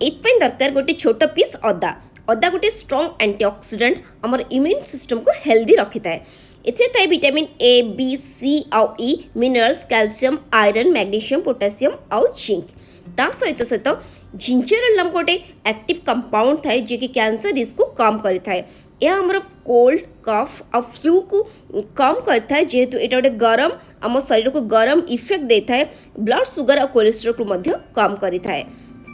एपाई दरकार गोटे छोट पीस अदा अदा गोटे स्ट्रॉन्ग एंटीऑक्सीडेंट आमर इम्यून सिस्टम को हेल्दी रखी थाए। एथे विटामिन ए बी सी आउ E minerals calcium iron magnesium potassium आउ जिंक ता सहित सहित जिंजर नाम गोटे एक्टिव कंपाउंड थाए जे कि कैंसर रिस्क को कम करें। यह आमर कोल्ड कफ आ फ्लू को कम करता जेहेतु ये गोटे गरम आम शरीर को गरम इफेक्ट देता है। ब्लड सुगर और कोलेस्ट्रोल को कम करें।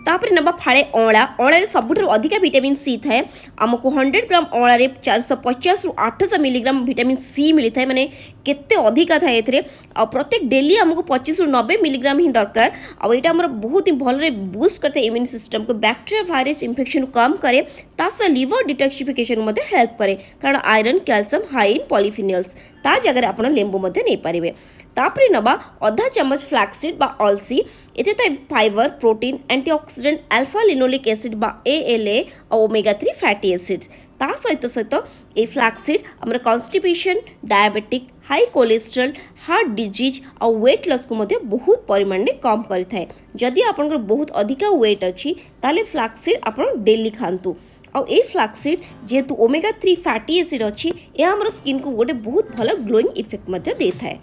तापर नबा फाड़े अँला अँलारे सबुठ अधिक विटामिन सी थाए। आमको 100 ग्राम अँलारे 450 रु 800 मिलीग्राम विटामिन सी मिलता है माने केते अधिक थाए एथरे। आ प्रत्येक डेली आमको 25 रु 90 मिलीग्राम ही दरकार। आ एटा हमर बहुत ही भलरे बूस्ट करते इम्यून सिस्टम को बैक्टीरिया वायरस इन्फेक्शन को कम करे तासा लिवर डिटॉक्सिफिकेशन मध्ये हेल्प करे कारण आयरन कैल्शियम हाई इन पॉलीफिनल्स ता जगह आपण लेंबू मध्ये नै पारिबे। तापरे नबा आधा चम्मच फ्लैक्सीड बा अलसी एते fibre protein antioxidant alpha linoleic acid बा ALA और ओमेगा 3 फैटी एसिड्स ता सहित सहित ए फ्लैक्सीड हमर constipation diabetic high cholesterol heart disease और वेट लॉस को मध्ये बहुत परिमाण में कम करिथाए। जदि आपनकर बहुत अधिक वेट अछि ताले फ्लैक्सीड आपण डेली खांतु। और ए फ्लैक्सीड जेहेतु ओमेगा 3 फैटी एसिड अच्छी यह हमर स्किन को गोटे बहुत भल ग्लोइंग इफेक्ट मध्ये देता है।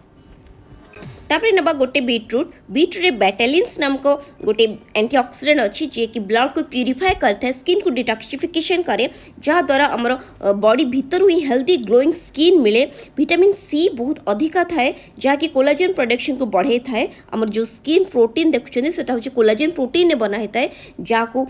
तापर नबा गोटे बीटरूट बीटरूट रे बेटालिन्स नामक गोटे एंटीऑक्सीडेंट अच्छी जे कि ब्लड को प्यूरिफाई करता है स्किन को डिटॉक्सिफिकेशन करे जहाँ द्वारा आमर बॉडी भीतर ही हेल्दी ग्लोइंग स्किन मिले। विटामिन सी बहुत अधिक थाए जहाँ कि कोलाजेन प्रोडक्शन को बढ़े थाए। आमर जो स्किन प्रोटीन देखुं से कोलाजेन प्रोटीन ने बना होता है जहाँ को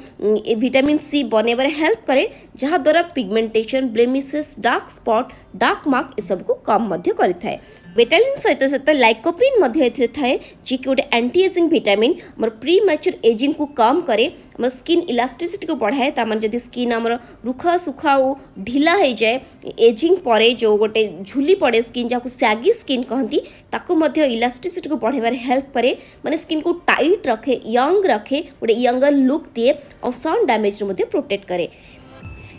विटामिन सी बनवार हेल्प करे जहाँ द्वारा pigmentation blemishes dark spot dark mark ये सब को कम करें। बेटालिन सहित सहित लाइकोपिन थाए जी कि गोटे एंटी एजिंग विटामिन आम प्री मैच्योर एजिंग को कम करे आम स्किन इलास्टिसिटी को बढ़ाए तामान जदि स्किन आमर रुखा सुखा और ढिला हो जाए एजिंग पर जो गोटे झुली पड़े स्किन जहाँ सैगी स्किन कहती ताको मध्य इलास्टिसिटी को बढ़ाइबार हेल्प करे माने स्किन को टाइट रखे यंग रखे गोटे यंगर लुक दिए और सन डैमेज प्रोटेक्ट करे।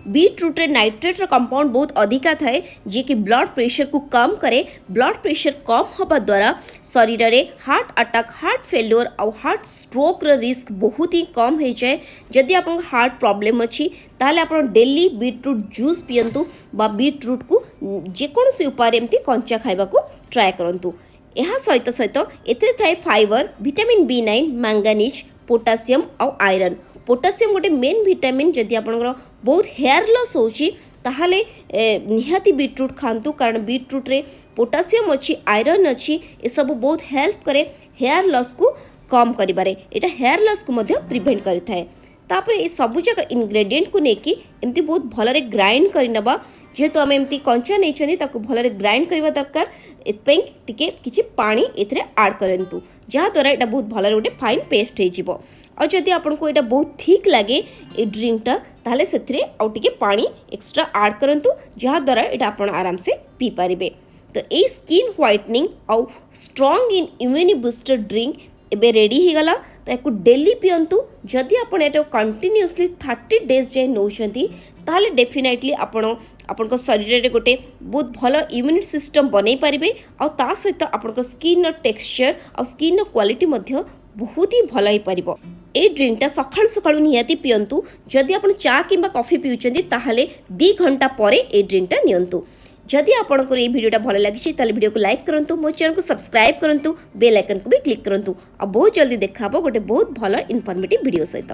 बीटरूट रे नाइट्रेट कंपाउंड बहुत अधिक थाए जी कि ब्लड प्रेशर को कम करे। ब्लड प्रेशर कम होबा द्वारा शरीर रे हार्ट अटैक हार्ट फेल्योर और हार्ट स्ट्रोक रो रिस्क बहुत ही कम हो जाए। जदि आपन हार्ट प्रॉब्लम अच्छी ताले आपन डेली बीटरूट जूस पियंतु बा बीटरूट को जेकोसी उपाय एमती कंचा खाइबा को ट्राई करंतु। यह सहित सहित एथरे थाए fibre vitamin B9 manganese potassium और आयरन। पोटासियम गोटे मेन विटामिन जदि आपनकर बहुत हेयर लॉस होची ताहले निहाती बीटरूट खांतु कारण बीटरूट रे पोटासियम अच्छी आयरन अच्छी ये सब बहुत हेल्प करे हेयर लॉस को कम करिबारे। एटा हेयर लॉस को मध्य प्रिवेंट करिथाए। तापर ये सबु जगह इनग्रेडिएंट को लेकिन एमती बहुत भलरे ग्राइंड कर नबा जेहेतु आम एमती कंचा नहीं ताको भलरे ग्राइंड करबा दरकार एतपई टिके किछि पानी एथरे ऐड करंतु जहाँ द्वारा एटा बहुत भलरे गोटे फाइन पेस्ट हो जिवो। और जदि आपको एटा बहुत थिक लगे ए ड्रिंकटा ताहले सेथरे आउ टिके पानी एक्स्ट्रा ऐड करंतु जहाँ द्वारा एटा आपण आराम से पी पारिबे। तो ए स्किन व्हाइटनिंग और स्ट्रॉन्ग इन इम्यूनि बूस्टर ड्रिंक एबे रेडी हो गला। तो याकू डेली पियंतु जदि आपण एटा कंटिन्यूअसली 30 डेज जाए नौचंती ताहले डेफिनेटली आपण शरीर रे गोटे बहुत भल इम्यून सिस्टम बनै पारिबे और ता सहित आपण स्किन टेक्सचर और स्किन क्वालिटी मध्य बहुत ही भल हो पारिबो। ए ड्रिंकटा सकाळु सकाळु निहाती पियंतु जदि आपण चा किंबा कॉफी पिउचंती ताहले 2 घंटा परे ए ड्रिंकटा नियंतु। जदि आपनको ये वीडियोटा भल लगी ताले वीडियो को लाइक करंतु मो चैनल को सब्सक्राइब करंतु बेल आइकन को भी क्लिक करंतु और बहुत जल्दी देखा गोटे बहुत भल इनफॉर्मेटिव वीडियो सहित।